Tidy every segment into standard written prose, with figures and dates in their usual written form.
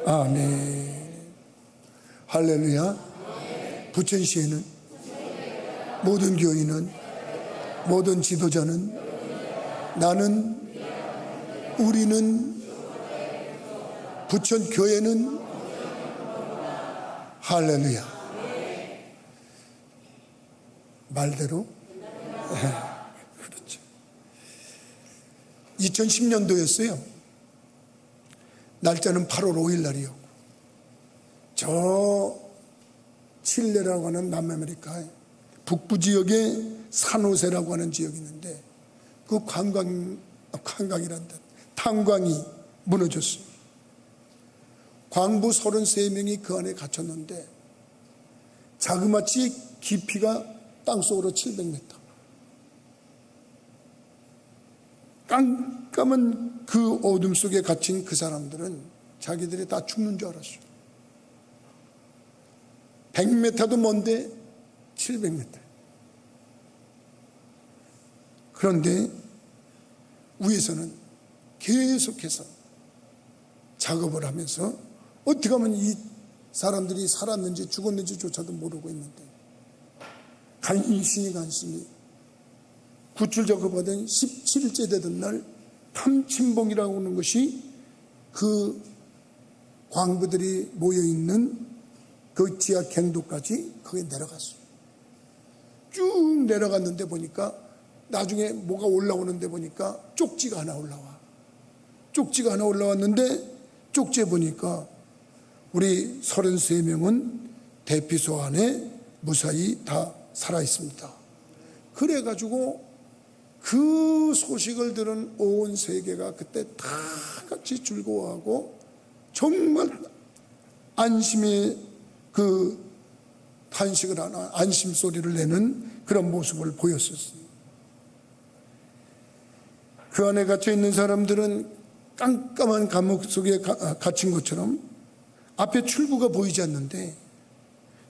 아멘. 할렐루야. 부천시에는 모든 교인은, 모든 지도자는, 나는, 우리는, 부천교회는, 할렐루야. 말대로 그렇죠. 2010년도였어요. 날짜는 8월 5일 날이었고, 저 칠레라고 하는 남아메리카 북부 지역에 산호세라고 하는 지역이 있는데, 그 관광이란다, 탄광이 무너졌어요. 광부 33명이 그 안에 갇혔는데, 자그마치 깊이가 땅속으로 700m, 깜깜한 그 어둠 속에 갇힌 그 사람들은 자기들이 다 죽는 줄 알았어요. 100m도 먼데 700m. 그런데 위에서는 계속해서 작업을 하면서 어떻게 하면 이 사람들이 살았는지 죽었는지조차도 모르고 있는데, 간신히 구출 작업하던 17일째 되던 날 탐침봉이라고 하는 것이 그 광부들이 모여있는 그 지하 갱도까지 거기에 내려갔어요. 쭉 내려갔는데 보니까 나중에 뭐가 올라오는데 보니까 쪽지가 하나 올라와. 쪽지가 하나 올라왔는데 쪽지에 보니까 우리 33명은 대피소 안에 무사히 다 살아있습니다. 그래가지고 그 소식을 들은 온 세계가 그때 다 같이 즐거워하고 정말 안심의 그 탄식을 하나, 안심 소리를 내는 그런 모습을 보였었어요. 그 안에 갇혀 있는 사람들은 깜깜한 감옥 속에 갇힌 것처럼 앞에 출구가 보이지 않는데,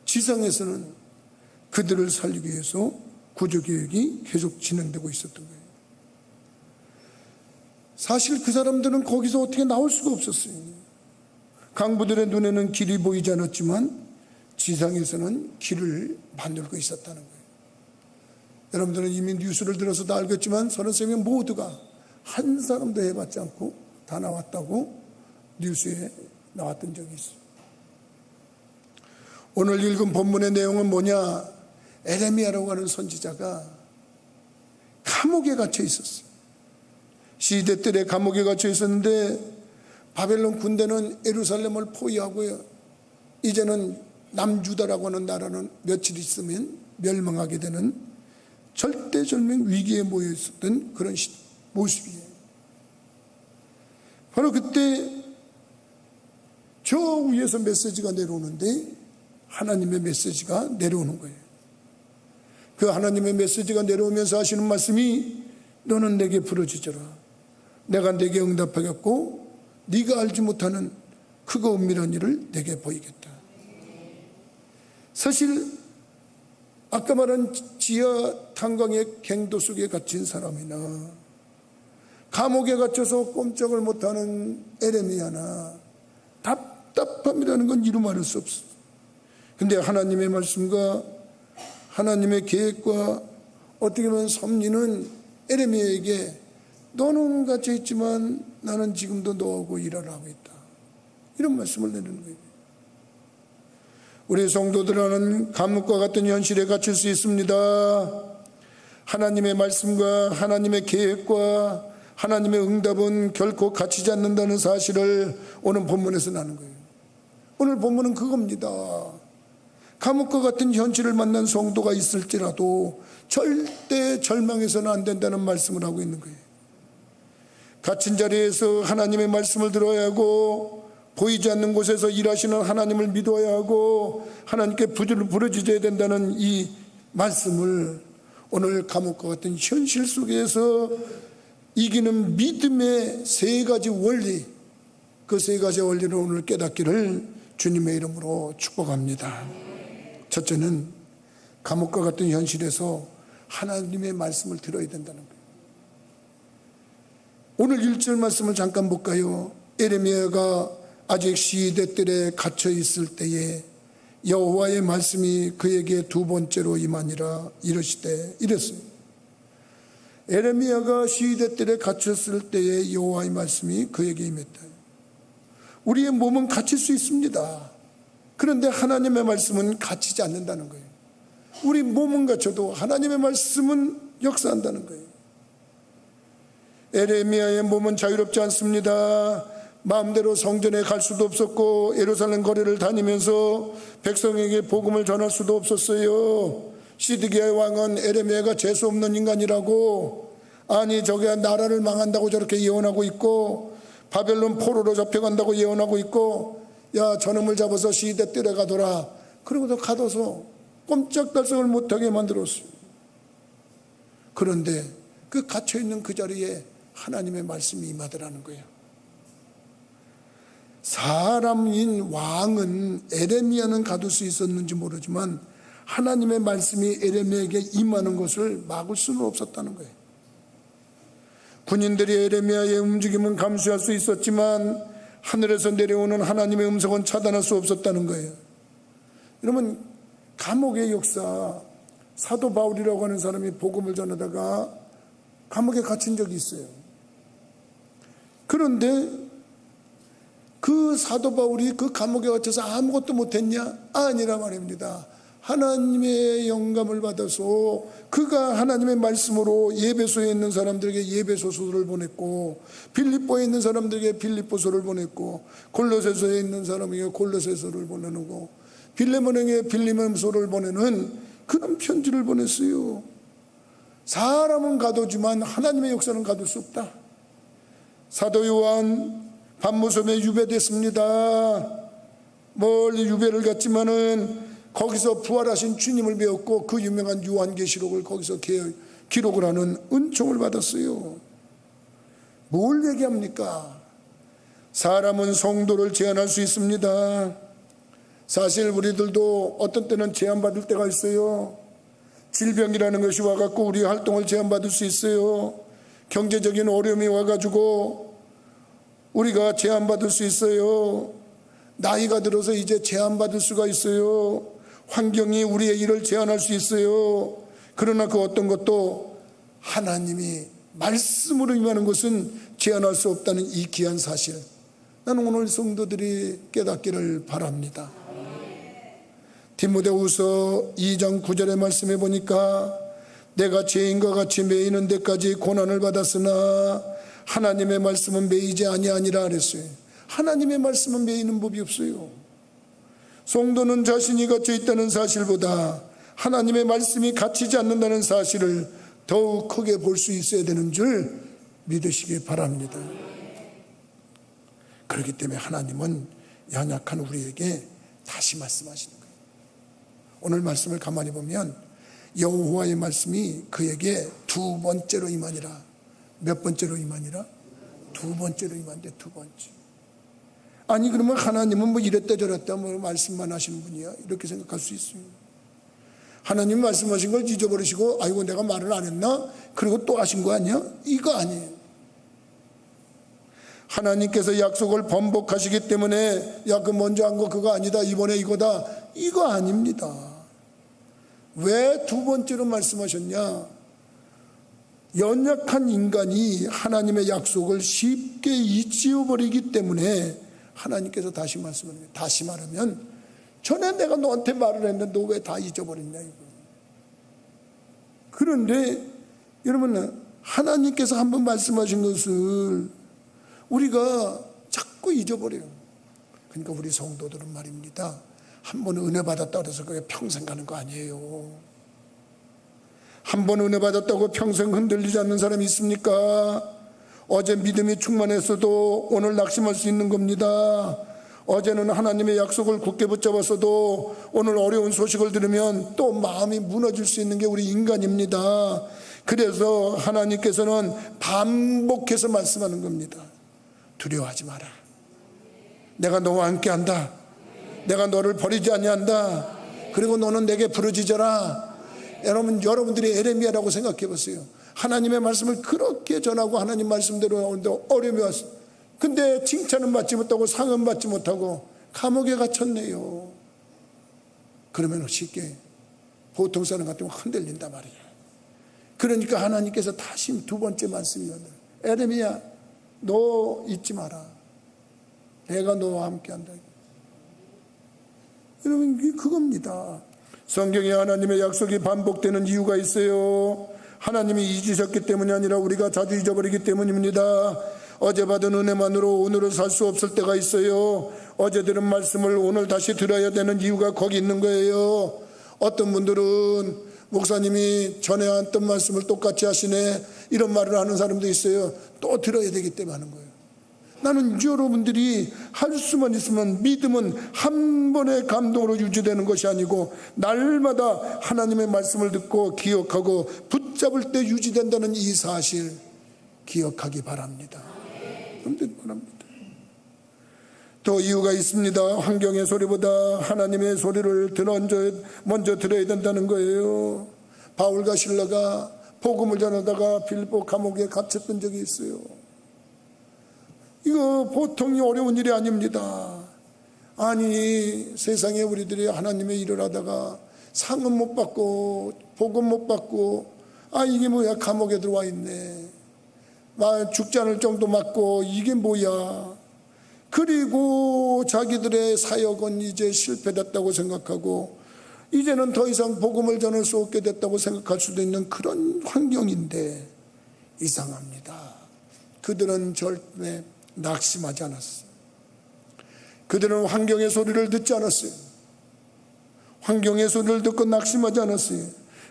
지상에서는 그들을 살리기 위해서 구조계획이 계속 진행되고 있었던 거예요. 사실 그 사람들은 거기서 어떻게 나올 수가 없었어요. 강부들의 눈에는 길이 보이지 않았지만 지상에서는 길을 만들고 있었다는 거예요. 여러분들은 이미 뉴스를 들어서도 알겠지만 33명 모두가 한 사람도 해봤지 않고 다 나왔다고 뉴스에 나왔던 적이 있어요. 오늘 읽은 본문의 내용은 뭐냐? 에레미야라고 하는 선지자가 감옥에 갇혀 있었어요. 시대들의 감옥에 갇혀 있었는데, 바벨론 군대는 예루살렘을 포위하고요, 이제는 남유다라고 하는 나라는 며칠 있으면 멸망하게 되는 절대절명 위기에 모여 있었던 그런 모습이에요. 바로 그때 저 위에서 메시지가 내려오는데, 하나님의 메시지가 내려오는 거예요. 그 하나님의 메시지가 내려오면서 하시는 말씀이, 너는 내게 부르짖어라. 내가 내게 응답하겠고 네가 알지 못하는 크고 은밀한 일을 내게 보이겠다. 사실 아까 말한 지하 탄광의 갱도 속에 갇힌 사람이나 감옥에 갇혀서 꼼짝을 못하는 에레미야나 답답함이라는 건 이루말할 수 없어. 근데 하나님의 말씀과 하나님의 계획과 어떻게 보면 섭리는 에레미야에게, 너는 갇혀 있지만 나는 지금도 너하고 일을 하고 있다, 이런 말씀을 내는 거예요. 우리 성도들은 감옥과 같은 현실에 갇힐 수 있습니다. 하나님의 말씀과 하나님의 계획과 하나님의 응답은 결코 갇히지 않는다는 사실을 오늘 본문에서 나는 거예요. 오늘 본문은 그겁니다. 감옥과 같은 현실을 만난 성도가 있을지라도 절대 절망해서는 안 된다는 말씀을 하고 있는 거예요. 갇힌 자리에서 하나님의 말씀을 들어야 하고, 보이지 않는 곳에서 일하시는 하나님을 믿어야 하고, 하나님께 부르짖어야 된다는 이 말씀을 오늘 감옥과 같은 현실 속에서 이기는 믿음의 세 가지 원리, 그 세 가지 원리를 오늘 깨닫기를 주님의 이름으로 축복합니다. 첫째는 감옥과 같은 현실에서 하나님의 말씀을 들어야 된다는 거예요. 오늘 1절 말씀을 잠깐 볼까요? 에레미야가 아직 시대들에 갇혀 있을 때에 여호와의 말씀이 그에게 두 번째로 임하니라 이르시되 이랬어요. 에레미야가 시대들에 갇혔을 때에 여호와의 말씀이 그에게 임했다. 우리의 몸은 갇힐 수 있습니다. 그런데 하나님의 말씀은 갇히지 않는다는 거예요. 우리 몸은 갇혀도 하나님의 말씀은 역사한다는 거예요. 에레미야의 몸은 자유롭지 않습니다. 마음대로 성전에 갈 수도 없었고 예루살렘 거리를 다니면서 백성에게 복음을 전할 수도 없었어요. 시드기야 왕은 에레미야가 재수 없는 인간이라고, 아니 저게 나라를 망한다고 저렇게 예언하고 있고 바벨론 포로로 잡혀간다고 예언하고 있고, 야 저놈을 잡아서 시대 뜰에 가둬라. 그러고도 가둬서 꼼짝달싹을 못하게 만들었어요. 그런데 그 갇혀있는 그 자리에 하나님의 말씀이 임하더라는 거예요. 사람인 왕은, 에레미야는 가둘 수 있었는지 모르지만 하나님의 말씀이 에레미야에게 임하는 것을 막을 수는 없었다는 거예요. 군인들이 에레미야의 움직임은 감시할 수 있었지만 하늘에서 내려오는 하나님의 음성은 차단할 수 없었다는 거예요. 여러분, 감옥의 역사, 사도 바울이라고 하는 사람이 복음을 전하다가 감옥에 갇힌 적이 있어요. 그런데 그 사도 바울이 그 감옥에 갇혀서 아무것도 못했냐? 아니라 말입니다. 하나님의 영감을 받아서 그가 하나님의 말씀으로 예배소에 있는 사람들에게 예배소서를 보냈고, 빌립보에 있는 사람들에게 빌립보서를 보냈고, 골로새서에 있는 사람에게 골로새서를 보내고, 빌레몬에게 빌레몬서를 보내는 그런 편지를 보냈어요. 사람은 가두지만 하나님의 역사는 가둘 수 없다. 사도 요한 반모섬에 유배됐습니다. 멀리 유배를 갔지만은 거기서 부활하신 주님을 배웠고 그 유명한 요한계시록을 거기서 기록을 하는 은총을 받았어요. 뭘 얘기합니까? 사람은 성도를 제한할 수 있습니다. 사실 우리들도 어떤 때는 제한받을 때가 있어요. 질병이라는 것이 와갖고 우리 활동을 제한받을 수 있어요. 경제적인 어려움이 와가지고 우리가 제한받을 수 있어요. 나이가 들어서 이제 제한받을 수가 있어요. 환경이 우리의 일을 제한할 수 있어요. 그러나 그 어떤 것도 하나님이 말씀으로 임하는 것은 제한할 수 없다는 이 귀한 사실, 나는 오늘 성도들이 깨닫기를 바랍니다. 디모데후서 2장 9절의 말씀에 보니까 내가 죄인과 같이 매이는 데까지 고난을 받았으나 하나님의 말씀은 매이지 아니하니라 그랬어요. 하나님의 말씀은 매이는 법이 없어요. 성도는 자신이 갇혀 있다는 사실보다 하나님의 말씀이 갇히지 않는다는 사실을 더욱 크게 볼 수 있어야 되는 줄 믿으시기 바랍니다. 그렇기 때문에 하나님은 연약한 우리에게 다시 말씀하시는 거예요. 오늘 말씀을 가만히 보면 여호와의 말씀이 그에게 두 번째로 임하니라. 몇 번째로 임하니라? 두 번째로 임한대. 두 번째. 아니 그러면 하나님은 뭐 이랬다 저랬다 뭐 말씀만 하시는 분이야, 이렇게 생각할 수 있습니다. 하나님 말씀하신 걸 잊어버리시고 아이고 내가 말을 안 했나? 그리고 또 하신 거 아니야? 이거 아니에요. 하나님께서 약속을 번복하시기 때문에 야 그 먼저 한 거 그거 아니다, 이번에 이거다, 이거 아닙니다. 왜 두 번째로 말씀하셨냐? 연약한 인간이 하나님의 약속을 쉽게 잊어버리기 때문에 하나님께서 다시 말씀합니다. 다시 말하면 전에 내가 너한테 말을 했는데 너 왜 다 잊어버렸냐 이거. 그런데 여러분, 하나님께서 한번 말씀하신 것을 우리가 자꾸 잊어버려요. 그러니까 우리 성도들은 말입니다, 한 번 은혜 받았다고 해서 그게 평생 가는 거 아니에요. 한 번 은혜 받았다고 평생 흔들리지 않는 사람이 있습니까? 어제 믿음이 충만했어도 오늘 낙심할 수 있는 겁니다. 어제는 하나님의 약속을 굳게 붙잡았어도 오늘 어려운 소식을 들으면 또 마음이 무너질 수 있는 게 우리 인간입니다. 그래서 하나님께서는 반복해서 말씀하는 겁니다. 두려워하지 마라. 내가 너와 함께 한다. 내가 너를 버리지 아니한다. 그리고 너는 내게 부르짖어라. 여러분들이 에레미야라고 생각해 보세요. 하나님의 말씀을 그렇게 전하고 하나님 말씀대로 하는데 어려움이 왔어. 근데 칭찬은 받지 못하고 상은 받지 못하고 감옥에 갇혔네요. 그러면 쉽게 보통 사람 같으면 흔들린단 말이에요. 그러니까 하나님께서 다시 두 번째 말씀이었는데, 에레미야 너 잊지 마라. 내가 너와 함께 한다. 여러분, 이게 그겁니다. 성경에 하나님의 약속이 반복되는 이유가 있어요. 하나님이 잊으셨기 때문이 아니라 우리가 자주 잊어버리기 때문입니다. 어제 받은 은혜만으로 오늘을 살 수 없을 때가 있어요. 어제 들은 말씀을 오늘 다시 들어야 되는 이유가 거기 있는 거예요. 어떤 분들은 목사님이 전에 했던 말씀을 똑같이 하시네, 이런 말을 하는 사람도 있어요. 또 들어야 되기 때문에 하는 거예요. 나는 여러분들이 할 수만 있으면, 믿음은 한 번의 감동으로 유지되는 것이 아니고 날마다 하나님의 말씀을 듣고 기억하고 붙잡을 때 유지된다는 이 사실 기억하기 바랍니다. 바랍니다. 또 이유가 있습니다. 환경의 소리보다 하나님의 소리를 먼저 들어야 된다는 거예요. 바울과 실라가 복음을 전하다가 빌립보 감옥에 갇혔던 적이 있어요. 이거 보통이 어려운 일이 아닙니다. 아니, 세상에 우리들이 하나님의 일을 하다가 상은 못 받고 복음 못 받고, 아 이게 뭐야, 감옥에 들어와 있네, 죽지 않을 정도 맞고, 이게 뭐야. 그리고 자기들의 사역은 이제 실패됐다고 생각하고 이제는 더 이상 복음을 전할 수 없게 됐다고 생각할 수도 있는 그런 환경인데, 이상합니다. 그들은 절대 낙심하지 않았어요. 그들은 환경의 소리를 듣지 않았어요. 환경의 소리를 듣고 낙심하지 않았어요.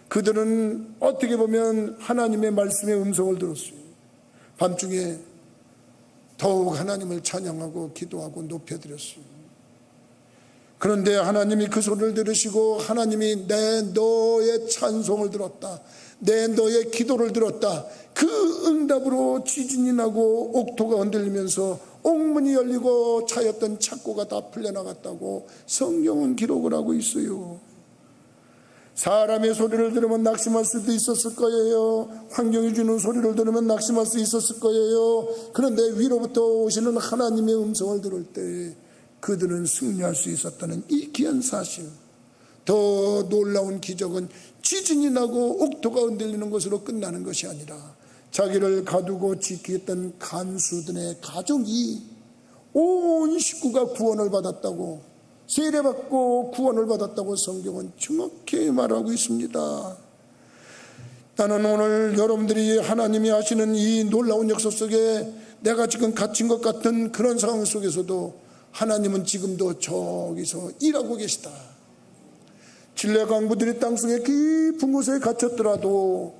그들은 어떻게 보면 하나님의 말씀의 음성을 들었어요. 밤중에 더욱 하나님을 찬양하고 기도하고 높여드렸어요. 그런데 하나님이 그 소리를 들으시고 하나님이 너의 찬송을 들었다, 너의 기도를 들었다. 그 응답으로 지진이 나고 옥토가 흔들리면서 옥문이 열리고 차였던 착고가 다 풀려나갔다고 성경은 기록을 하고 있어요. 사람의 소리를 들으면 낙심할 수도 있었을 거예요. 환경이 주는 소리를 들으면 낙심할 수 있었을 거예요. 그런데 위로부터 오시는 하나님의 음성을 들을 때 그들은 승리할 수 있었다는 이 귀한 사실. 더 놀라운 기적은 지진이 나고 옥토가 흔들리는 것으로 끝나는 것이 아니라 자기를 가두고 지키던 간수들의 가족이 온 식구가 구원을 받았다고, 세례받고 구원을 받았다고 성경은 정확히 말하고 있습니다. 나는 오늘 여러분들이 하나님이 하시는 이 놀라운 역사 속에 내가 지금 갇힌 것 같은 그런 상황 속에서도 하나님은 지금도 저기서 일하고 계시다. 진례 강부들이 땅속에 깊은 곳에 갇혔더라도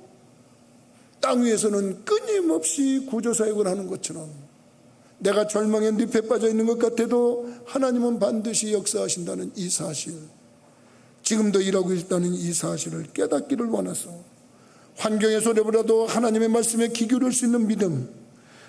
땅 위에서는 끊임없이 구조사역을 하는 것처럼, 내가 절망의 늪에 빠져 있는 것 같아도 하나님은 반드시 역사하신다는 이 사실, 지금도 일하고 있다는 이 사실을 깨닫기를 원해서 환경의 소리보다도 하나님의 말씀에 귀 기울일 수 있는 믿음,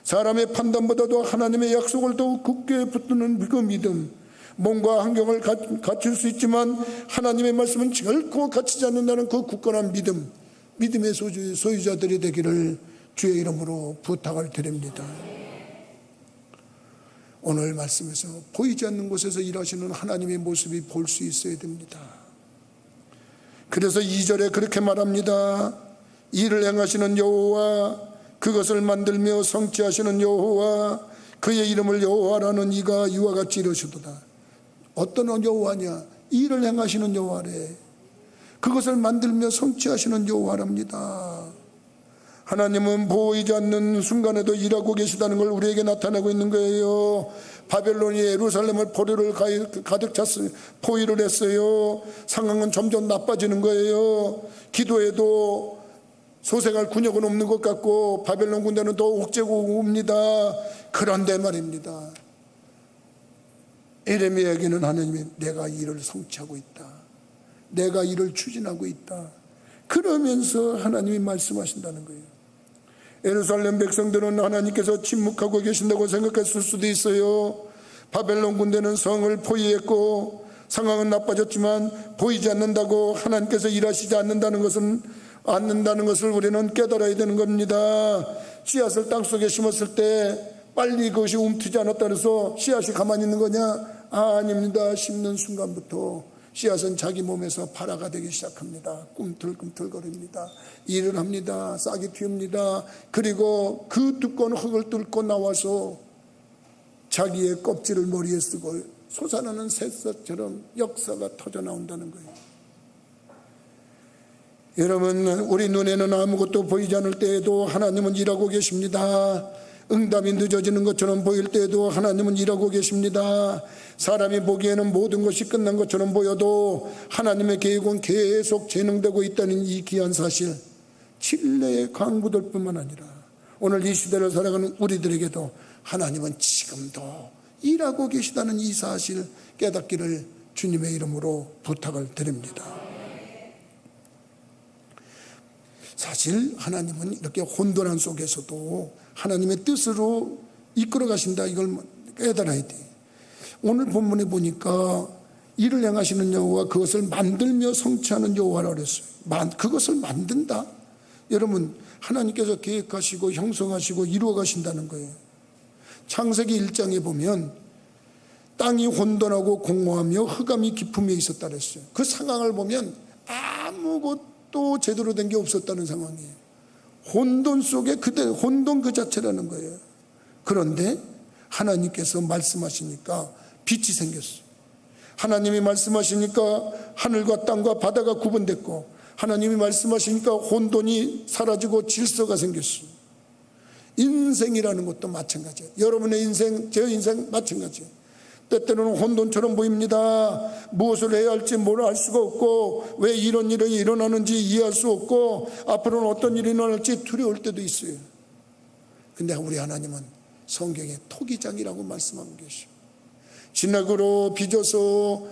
사람의 판단보다도 하나님의 약속을 더욱 굳게 붙드는 그 믿음, 몸과 환경을 갖출 수 있지만 하나님의 말씀은 결코 갇히지 않는다는 그 굳건한 믿음, 믿음의 소유자들이 되기를 주의 이름으로 부탁을 드립니다. 오늘 말씀에서 보이지 않는 곳에서 일하시는 하나님의 모습이 볼 수 있어야 됩니다. 그래서 2절에 그렇게 말합니다. 일을 행하시는 여호와, 그것을 만들며 성취하시는 여호와, 그의 이름을 여호와라는 이가 이와 같이 이르시도다. 어떤 여호와냐? 일을 행하시는 여호와래. 그것을 만들며 성취하시는 여호와랍니다. 하나님은 보이지 않는 순간에도 일하고 계시다는 걸 우리에게 나타내고 있는 거예요. 바벨론이 예루살렘을 포로를 가득 찼어요. 포위를 했어요. 상황은 점점 나빠지는 거예요. 기도해도 소생할 군역은 없는 것 같고 바벨론 군대는 더 옥죄고 옵니다. 그런데 말입니다, 에레미야에게는 하나님이 내가 일을 성취하고 있다, 내가 일을 추진하고 있다, 그러면서 하나님이 말씀하신다는 거예요. 예루살렘 백성들은 하나님께서 침묵하고 계신다고 생각했을 수도 있어요. 바벨론 군대는 성을 포위했고 상황은 나빠졌지만 보이지 않는다고 하나님께서 일하시지 않는다는 것을 우리는 깨달아야 되는 겁니다. 씨앗을 땅속에 심었을 때 빨리 그것이 움트지 않았다 해서 씨앗이 가만히 있는 거냐? 아닙니다. 심는 순간부터 씨앗은 자기 몸에서 발화가 되기 시작합니다. 꿈틀꿈틀거립니다. 일을 합니다. 싹이 튑니다. 그리고 그 두꺼운 흙을 뚫고 나와서 자기의 껍질을 머리에 쓰고 솟아나는 새싹처럼 역사가 터져 나온다는 거예요. 여러분, 우리 눈에는 아무것도 보이지 않을 때에도 하나님은 일하고 계십니다. 응답이 늦어지는 것처럼 보일 때에도 하나님은 일하고 계십니다. 사람이 보기에는 모든 것이 끝난 것처럼 보여도 하나님의 계획은 계속 진행되고 있다는 이 귀한 사실, 진례의 강부들 뿐만 아니라 오늘 이 시대를 살아가는 우리들에게도 하나님은 지금도 일하고 계시다는 이 사실 깨닫기를 주님의 이름으로 부탁을 드립니다. 사실 하나님은 이렇게 혼돈한 속에서도 하나님의 뜻으로 이끌어 가신다, 이걸 깨달아야 돼. 오늘 본문에 보니까 일을 행하시는 여호와, 그것을 만들며 성취하는 여호와라고 그랬어요. 그것을 만든다? 여러분, 하나님께서 계획하시고 형성하시고 이루어 가신다는 거예요. 창세기 1장에 보면 땅이 혼돈하고 공허하며 흑암이 깊음에 있었다 그랬어요. 그 상황을 보면 아무것도 제대로 된 게 없었다는 상황이에요. 혼돈 속에 그대 혼돈 그 자체라는 거예요. 그런데 하나님께서 말씀하시니까 빛이 생겼어요. 하나님이 말씀하시니까 하늘과 땅과 바다가 구분됐고, 하나님이 말씀하시니까 혼돈이 사라지고 질서가 생겼어요. 인생이라는 것도 마찬가지예요. 여러분의 인생, 제 인생 마찬가지예요. 때때로는 혼돈처럼 보입니다. 무엇을 해야 할지 뭘 알 수가 없고, 왜 이런 일이 일어나는지 이해할 수 없고, 앞으로는 어떤 일이 일어날지 두려울 때도 있어요. 근데 우리 하나님은 성경에 토기장이라고 말씀하고 계시오. 진흙으로 빚어서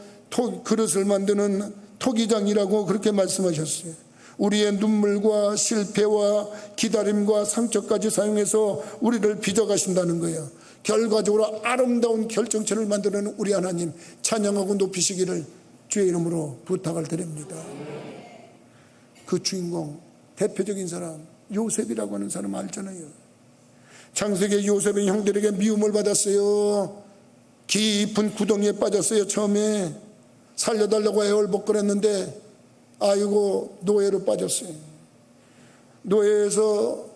그릇을 만드는 토기장이라고 그렇게 말씀하셨어요. 우리의 눈물과 실패와 기다림과 상처까지 사용해서 우리를 빚어가신다는 거예요. 결과적으로 아름다운 결정체를 만드는 우리 하나님 찬양하고 높이시기를 주의 이름으로 부탁을 드립니다. 그 주인공, 대표적인 사람 요셉이라고 하는 사람 알잖아요. 창세기 요셉의 형들에게 미움을 받았어요. 깊은 구덩이에 빠졌어요. 처음에 살려달라고 애월복걸했는데 아이고 노예로 빠졌어요. 노예에서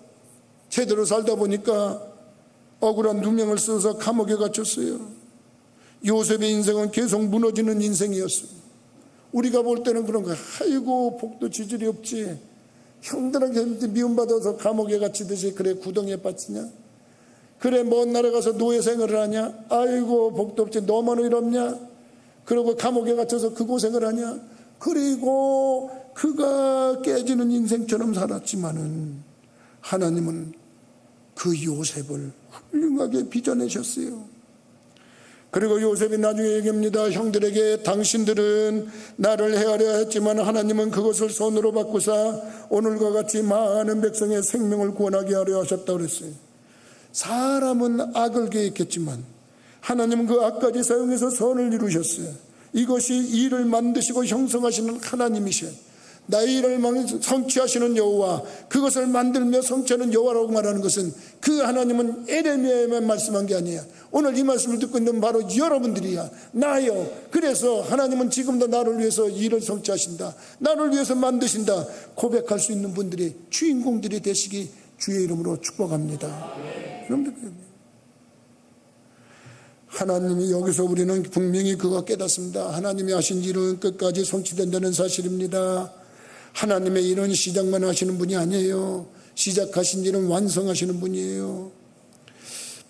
제대로 살다 보니까 억울한 누명을 써서 감옥에 갇혔어요. 요셉의 인생은 계속 무너지는 인생이었어요. 우리가 볼 때는 그런 거야. 아이고 복도 지질이 없지, 형들한테 미움받아서 감옥에 갇히듯이 그래 구덩이에 빠지냐, 그래 먼 나라 가서 노예 생활을 하냐, 아이고 복도 없지, 너만 의롭냐, 그리고 감옥에 갇혀서 그 고생을 하냐. 그리고 그가 깨지는 인생처럼 살았지만은 하나님은 그 요셉을 훌륭하게 빚어내셨어요. 그리고 요셉이 나중에 얘기합니다. 형들에게 당신들은 나를 해하려 했지만 하나님은 그것을 손으로 바꾸사 오늘과 같이 많은 백성의 생명을 구원하게 하려 하셨다고 그랬어요. 사람은 악을 계획했지만 하나님은 그 악까지 사용해서 선을 이루셨어요. 이것이 일을 만드시고 형성하시는 하나님이셔요. 나의 일을 성취하시는 여호와, 그것을 만들며 성취하는 여호와라고 말하는 것은 그 하나님은 에레미야에만 말씀한 게 아니에요. 오늘 이 말씀을 듣고 있는 바로 여러분들이야, 나요. 그래서 하나님은 지금도 나를 위해서 일을 성취하신다, 나를 위해서 만드신다 고백할 수 있는 분들이 주인공들이 되시기 주의 이름으로 축복합니다. 여러분들, 하나님이 여기서 우리는 분명히 그거 깨닫습니다. 하나님이 하신 일은 끝까지 성취된다는 사실입니다. 하나님의 일은 시작만 하시는 분이 아니에요. 시작하신 일은 완성하시는 분이에요.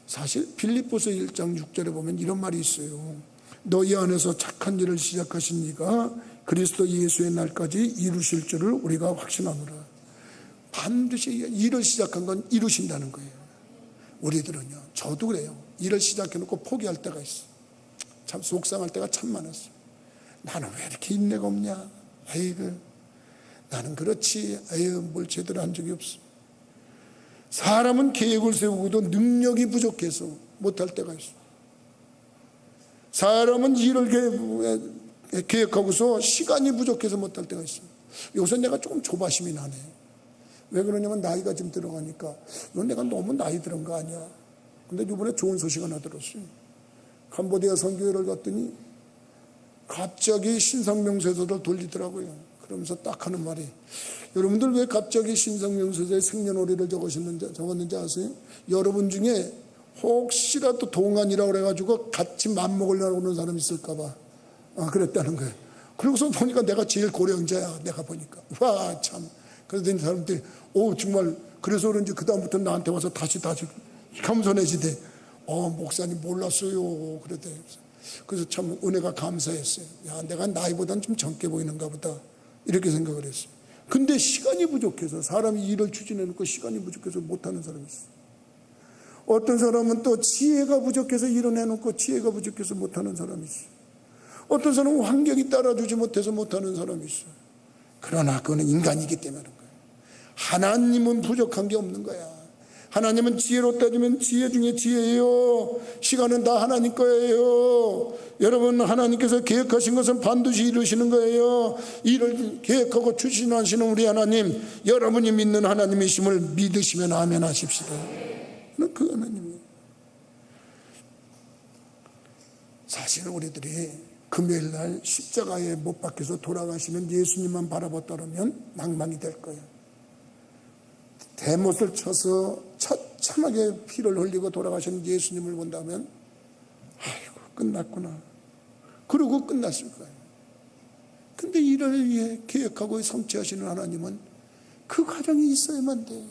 사실 빌립보서 1장 6절에 보면 이런 말이 있어요. 너희 안에서 착한 일을 시작하신 이가 그리스도 예수의 날까지 이루실 줄을 우리가 확신하노라. 반드시 일을 시작한 건 이루신다는 거예요. 우리들은요, 저도 그래요. 일을 시작해놓고 포기할 때가 있어. 참 속상할 때가 참 많았어. 나는 왜 이렇게 인내가 없냐, 아이고 나는 그렇지, 아유 뭘 제대로 한 적이 없어. 사람은 계획을 세우고도 능력이 부족해서 못할 때가 있어. 사람은 일을 계획하고서 시간이 부족해서 못할 때가 있어. 요새 내가 조금 조바심이 나네. 왜 그러냐면 나이가 좀 들어가니까 이건 내가 너무 나이 들은 거 아니야. 근데 이번에 좋은 소식 하나 들었어요. 캄보디아 선교회를 갔더니 갑자기 신상명세서를 돌리더라고요. 그러면서 딱 하는 말이, 여러분들 왜 갑자기 신상명세서에 생년월일을 적었는지 아세요? 여러분 중에 혹시라도 동안이라고 그래가지고 같이 맘먹으려고 하는 사람이 있을까봐 그랬다는 거예요. 그러고서 보니까 내가 제일 고령자야. 내가 보니까 와 참. 그러더니 사람들이 정말 그래서 그런지 그 다음부터 나한테 와서 다시 겸손해지대. 목사님 몰랐어요. 그러대. 그래서 참 은혜가 감사했어요. 야, 내가 나이보단 좀 젊게 보이는가 보다, 이렇게 생각을 했어요. 근데 시간이 부족해서, 사람이 일을 추진해놓고 시간이 부족해서 못하는 사람이 있어요. 어떤 사람은 또 지혜가 부족해서 일을 해놓고 지혜가 부족해서 못하는 사람이 있어요. 어떤 사람은 환경이 따라주지 못해서 못하는 사람이 있어요. 그러나 그거는 인간이기 때문에 그런 거예요. 하나님은 부족한 게 없는 거야. 하나님은 지혜로 따지면 지혜 중에 지혜예요. 시간은 다 하나님 거예요. 여러분, 하나님께서 계획하신 것은 반드시 이루시는 거예요. 이를 계획하고 추진하시는 우리 하나님, 여러분이 믿는 하나님이심을 믿으시면 아멘 하십시다. 그 하나님이에요. 사실 우리들이 금요일날 십자가에 못 박혀서 돌아가시는 예수님만 바라봤다면 낭만이 될 거예요. 대못을 쳐서 처참하게 피를 흘리고 돌아가시는 예수님을 본다면 아이고 끝났구나, 그러고 끝났을 거예요. 근데 이를 위해 계획하고 성취하시는 하나님은 그 과정이 있어야만 돼.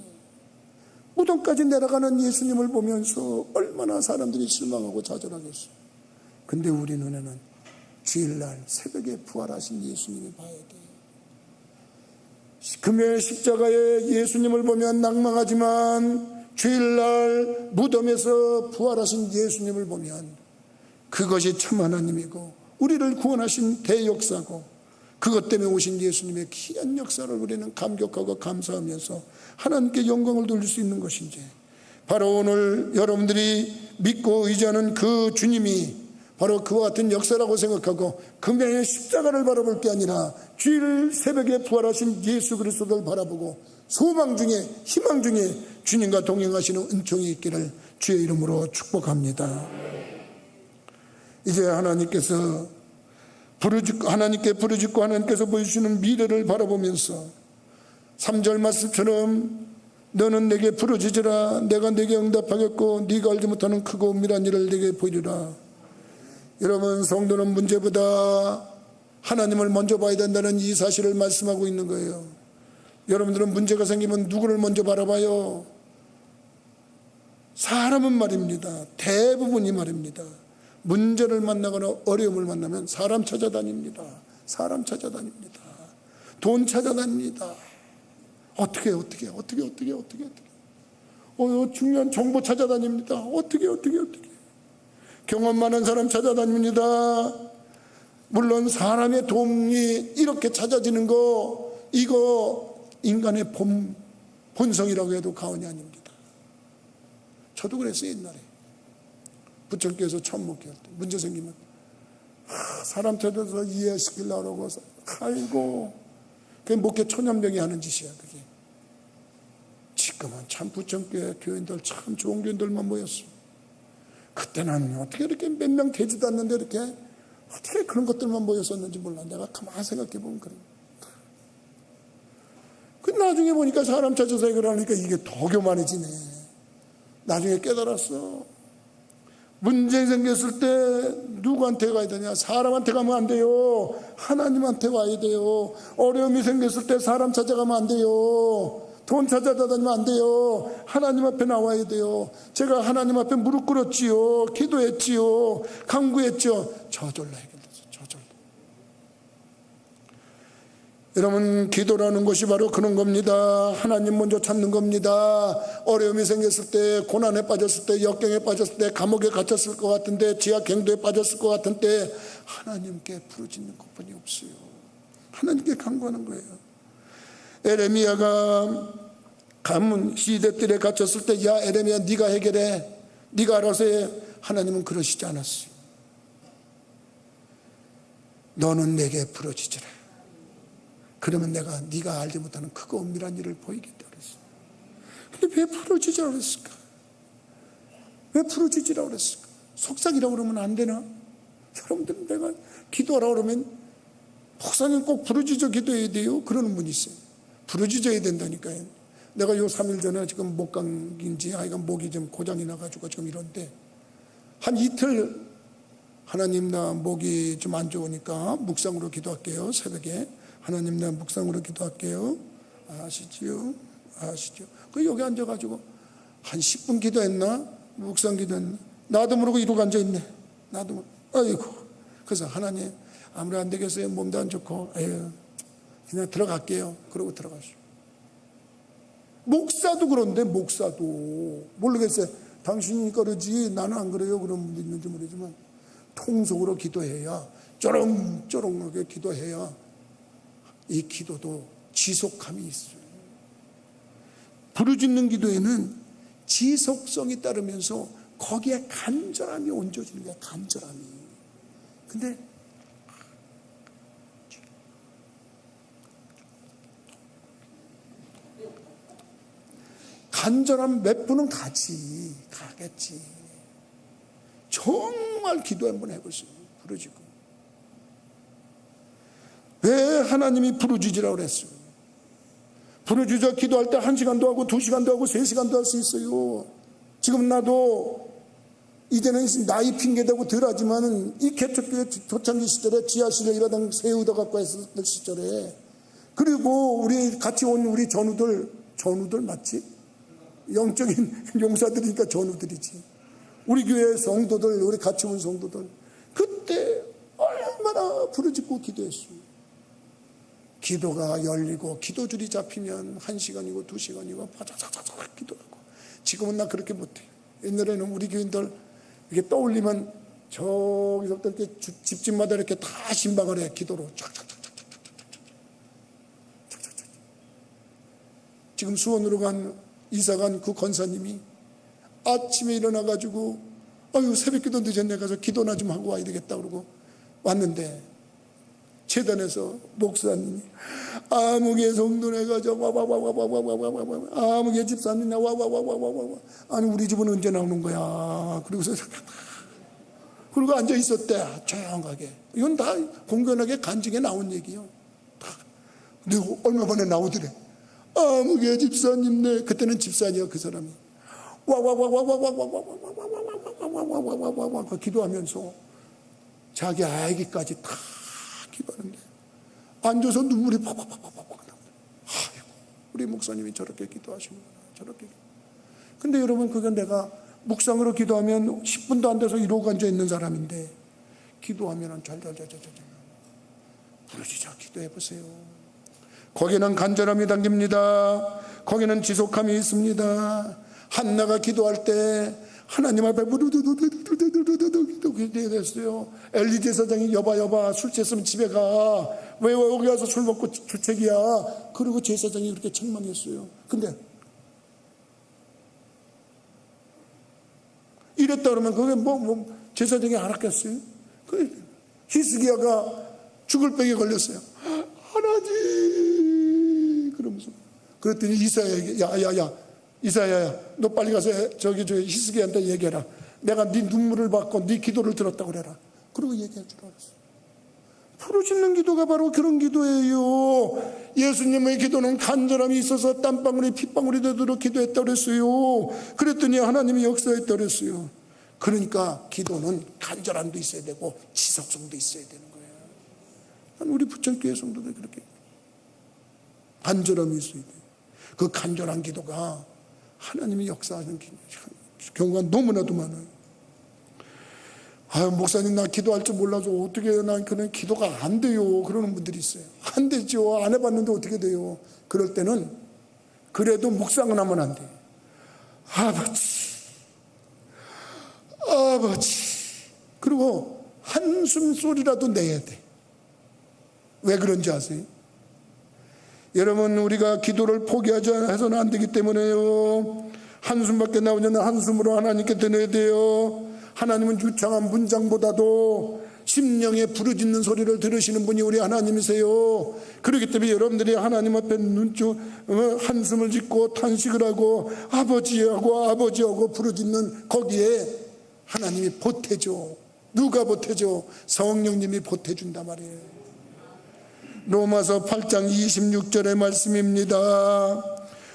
무덤까지 내려가는 예수님을 보면서 얼마나 사람들이 실망하고 좌절하겠어요. 근데 우리 눈에는 주일날 새벽에 부활하신 예수님을 봐야 돼. 금요일 십자가에 예수님을 보면 낭망하지만 주일날 무덤에서 부활하신 예수님을 보면 그것이 참 하나님이고 우리를 구원하신 대역사고, 그것 때문에 오신 예수님의 귀한 역사를 우리는 감격하고 감사하면서 하나님께 영광을 돌릴 수 있는 것인지, 바로 오늘 여러분들이 믿고 의지하는 그 주님이 바로 그와 같은 역사라고 생각하고 금요일 십자가를 바라볼 게 아니라 주일 새벽에 부활하신 예수 그리스도를 바라보고 소망 중에, 희망 중에 주님과 동행하시는 은총이 있기를 주의 이름으로 축복합니다. 이제 하나님께 부르짖고 하나님께서 보여주시는 미래를 바라보면서 3절 말씀처럼 너는 내게 부르짖으라, 내가 내게 응답하겠고 네가 알지 못하는 크고 은밀한 일을 내게 보이리라. 여러분, 성도는 문제보다 하나님을 먼저 봐야 된다는 이 사실을 말씀하고 있는 거예요. 여러분들은 문제가 생기면 누구를 먼저 바라봐요? 사람은 말입니다, 대부분이 말입니다, 문제를 만나거나 어려움을 만나면 사람 찾아다닙니다. 사람 찾아다닙니다. 돈 찾아다닙니다. 어떻게 중요한 정보 찾아다닙니다. 어떻게 경험 많은 사람 찾아다닙니다. 물론 사람의 도움이 이렇게 찾아지는 거, 이거 인간의 본성이라고 해도 과언이 아닙니다. 저도 그랬어요. 옛날에 부천교회에서 처음 목회할 때 문제 생기면 사람 찾아서 이해시키려고 해서 아이고, 그게 목회 초년병이 하는 짓이야. 그게 지금은 참 부천교회 교인들 참 좋은 교인들만 모였어. 그때는 어떻게 이렇게 몇 명 되지도 않는데 이렇게 어떻게 그런 것들만 모였었는지 몰라. 내가 가만히 생각해보면 그래. 그 나중에 보니까 사람 찾아서 그러니까 이게 더 교만해지네. 나중에 깨달았어. 문제 생겼을 때 누구한테 가야 되냐? 사람한테 가면 안 돼요. 하나님한테 와야 돼요. 어려움이 생겼을 때 사람 찾아가면 안 돼요. 돈 찾아다니면 안 돼요. 하나님 앞에 나와야 돼요. 제가 하나님 앞에 무릎 꿇었지요. 기도했지요. 간구했죠. 저절로 해결됐어요. 저절로. 여러분, 기도라는 것이 바로 그런 겁니다. 하나님 먼저 찾는 겁니다. 어려움이 생겼을 때, 고난에 빠졌을 때, 역경에 빠졌을 때, 감옥에 갇혔을 것 같은데, 지하 갱도에 빠졌을 것 같은 때 하나님께 부르짖는 것뿐이 없어요. 하나님께 간구하는 거예요. 에레미야가 가문 시대들에 갇혔을 때, 야 에레미야, 네가 해결해, 네가 알아서 해. 하나님은 그러시지 않았어요. 너는 내게 부르짖으라. 그러면 내가 네가 알지 못하는 크고 은밀한 일을 보이겠다 그랬어요. 근데 왜 부르짖으라 그랬을까? 왜 부르짖으라고 그랬을까? 속삭이라고 그러면 안 되나? 여러분들, 내가 기도하라고 그러면 목사님 꼭 부르짖어 기도해야 돼요? 그러는 분이 있어요. 부르짖어야 된다니까요. 내가 요 3일 전에 지금 목감기인지 하여간 목이 좀 고장이 나가지고 지금 이런데, 한 이틀 하나님 나 목이 좀 안 좋으니까 묵상으로 기도할게요. 새벽에 하나님 나 묵상으로 기도할게요. 아시지요? 그 여기 앉아가지고 한 10분 기도했나? 묵상 기도했나? 나도 모르고 이러고 앉아있네. 나도 모르고. 아이고. 그래서 하나님 아무리 안 되겠어요. 몸도 안 좋고. 에휴, 그냥 들어갈게요. 그러고 들어가시오. 목사도 그런데, 목사도 모르겠어요. 당신이 그러지 나는 안 그래요. 그런 분도 있는지 모르지만 통속으로 기도해야, 쪼렁쪼렁하게 기도해야 이 기도도 지속감이 있어요. 부르짖는 기도에는 지속성이 따르면서 거기에 간절함이 얹어지는 거야. 간절함이. 근데 간절함 몇 분은 가겠지. 정말 기도 한번 해보세요. 부르짖고. 왜 하나님이 부르짖으라고 그랬어요? 부르짖어 기도할 때 1시간도 하고 2시간도 하고 3시간도 할 수 있어요. 지금 나도 이제는 나이 핑계대고 덜하지만 이 개척교회 초창기 시절에 지하실에 일하던 세우다 갖고 했었던 시절에, 그리고 우리 같이 온 우리 전우들 맞지? 영적인 용사들이니까 전우들이지. 우리 교회 성도들, 우리 같이 온 성도들, 그때 얼마나 부르짖고 기도했어요. 기도가 열리고 기도줄이 잡히면 1시간이고 2시간이고 바자자자자 기도하고. 지금은 나 그렇게 못해. 옛날에는 우리 교인들 이렇게 떠올리면 저기서부터 이렇게 집집마다 이렇게 다 신방을 해. 기도로 쫙쫙쫙쫙쫙쫙. 지금 수원으로 이사간 그 권사님이 아침에 일어나가지고 아유 새벽기도 늦었네 가서 기도나 좀 하고 와야 되겠다 그러고 왔는데, 재단에서 목사님이 아무개 성도네 가서 와와와와와와와와와 아무개 집사님 와와와와와와 아니 우리 집은 언제 나오는 거야? 그리고서 그리고 앉아 있었대. 조용하게. 이건 다 공견하게 간증에 나온 얘기요. 근데 얼마 만에 나오더래. 아무개 집사님네. 그때는 집사 아니야 그 사람이. 와와와와와와와와와와와와와와와와 기도하면서 자기 아기까지 다 기도하는데 앉아서 눈물이 팍팍팍팍팍 나오더래. 아이고 우리 목사님이 저렇게 기도하시는구나. 저렇게. 근데 여러분, 그건 내가 묵상으로 기도하면 10분도 안 돼서 이러고 앉아 있는 사람인데, 기도하면 잘잘잘잘잘 부르짖어 기도해 보세요. 거기는 간절함이 담깁니다. 거기는 지속함이 있습니다. 한나가 기도할 때 하나님 앞에 기도했어요. 엘리 제사장이 여봐 술 취했으면 집에 가. 왜 여기 와서 술 먹고 주책이야. 그리고 제사장이 그렇게 책망했어요. 근데 이랬다 그러면 그게 제사장이 알았겠어요? 히스기야가 죽을 병에 걸렸어요. 하나님 그러면서. 그랬더니 이사야에게 이사야야 너 빨리 가서 저기 히스기야한테 얘기해라. 내가 네 눈물을 받고 네 기도를 들었다고 그래라. 그러고 얘기해 주라 그랬어요. 부르짖는 기도가 바로 그런 기도예요. 예수님의 기도는 간절함이 있어서 땀방울이 핏방울이 되도록 기도했다고 그랬어요. 그랬더니 하나님이 역사했다고 그랬어요. 그러니까 기도는 간절함도 있어야 되고 지속성도 있어야 되는 거예요. 우리 부천교회 성도들 그렇게 간절함이 있어야 돼요. 그 간절한 기도가 하나님이 역사하는 경우가 너무나도 많아요. 아유 목사님 나 기도할 줄 몰라서 어떻게 해요? 난 그런 기도가 안 돼요. 그러는 분들이 있어요. 안 되죠. 안 해봤는데 어떻게 돼요? 그럴 때는 그래도 묵상은 하면 안 돼요. 아버지 그리고 한숨 소리라도 내야 돼. 왜 그런지 아세요? 여러분 우리가 기도를 포기하지 해서는 안 되기 때문에요. 한숨밖에 나오지 않는 한숨으로 하나님께 드려야 돼요. 하나님은 유창한 문장보다도 심령에 부르짖는 소리를 들으시는 분이 우리 하나님이세요. 그렇기 때문에 여러분들이 하나님 앞에 한숨을 짓고 탄식을 하고 아버지하고 부르짖는 거기에 하나님이 보태줘. 누가 보태줘? 성령님이 보태준단 말이에요. 로마서 8장 26절의 말씀입니다.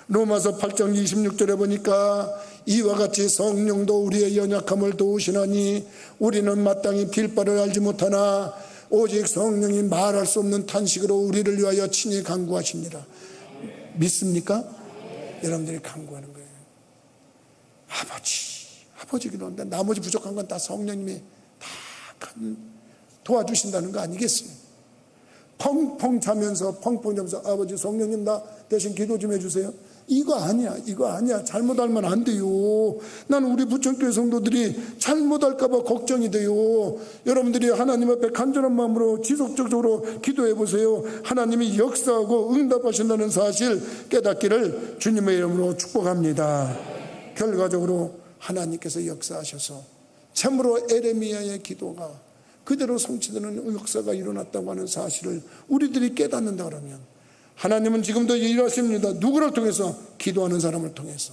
로마서 8장 26절에 보니까 이와 같이 성령도 우리의 연약함을 도우시나니 우리는 마땅히 빌 바를 알지 못하나 오직 성령이 말할 수 없는 탄식으로 우리를 위하여 친히 간구하시니라. 믿습니까? 여러분들이 간구하는 거예요. 아버지 그런데 나머지 부족한 건 다 성령님이 다 도와주신다는 거 아니겠어요? 펑펑 자면서 아버지 성령님 나 대신 기도 좀 해주세요. 이거 아니야. 잘못 알면 안 돼요. 나는 우리 부천교회 성도들이 잘못할까봐 걱정이 돼요. 여러분들이 하나님 앞에 간절한 마음으로 지속적으로 기도해 보세요. 하나님이 역사하고 응답하신다는 사실 깨닫기를 주님의 이름으로 축복합니다. 결과적으로 하나님께서 역사하셔서 참으로 에레미야의 기도가 그대로 성취되는 역사가 일어났다고 하는 사실을 우리들이 깨닫는다 그러면 하나님은 지금도 일하십니다. 누구를 통해서? 기도하는 사람을 통해서,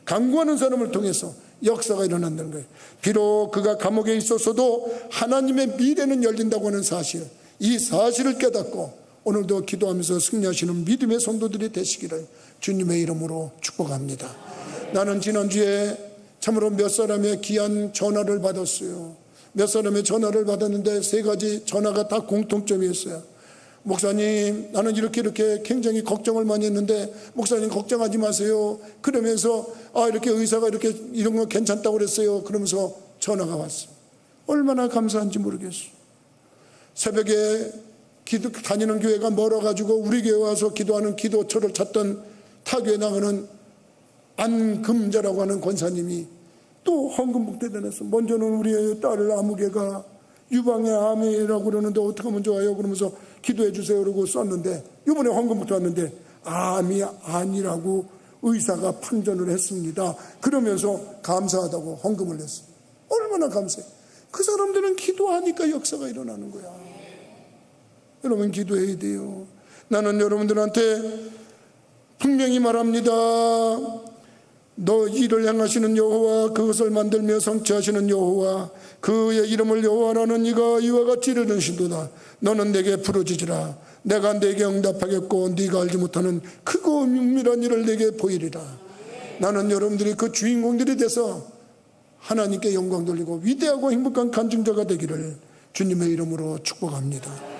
간구하는 사람을 통해서 역사가 일어난다는 거예요. 비록 그가 감옥에 있었어도 하나님의 미래는 열린다고 하는 사실, 이 사실을 깨닫고 오늘도 기도하면서 승리하시는 믿음의 성도들이 되시기를 주님의 이름으로 축복합니다. 나는 지난주에 참으로 몇 사람의 귀한 전화를 받았어요. 몇 사람의 전화를 받았는데 세 가지 전화가 다 공통점이 있어요. 목사님, 나는 이렇게 굉장히 걱정을 많이 했는데 목사님 걱정하지 마세요. 그러면서 이렇게 의사가 이런 거 괜찮다고 그랬어요. 그러면서 전화가 왔어요. 얼마나 감사한지 모르겠어요. 새벽에 다니는 교회가 멀어가지고 우리 교회 와서 기도하는 기도처를 찾던 타교에 나가는 안금자라고 하는 권사님이 또 헌금 목대단에서 먼저는 우리 딸 아무개가 유방의 암이라고 그러는데 어떻게 하면 좋아요? 그러면서 기도해 주세요 그러고 썼는데 이번에 헌금부터 왔는데 암이 아니라고 의사가 판정을 했습니다. 그러면서 감사하다고 헌금을 냈어요. 얼마나 감사해. 그 사람들은 기도하니까 역사가 일어나는 거야. 여러분 기도해야 돼요. 나는 여러분들한테 분명히 말합니다. 너 일을 행하시는 여호와, 그것을 만들며 성취하시는 여호와, 그의 이름을 여호와라는 이가 이와 같이 이르시도다. 너는 내게 부르짖으라. 내가 내게 응답하겠고 네가 알지 못하는 크고 은밀한 일을 내게 보이리라. 나는 여러분들이 그 주인공들이 돼서 하나님께 영광 돌리고 위대하고 행복한 간증자가 되기를 주님의 이름으로 축복합니다.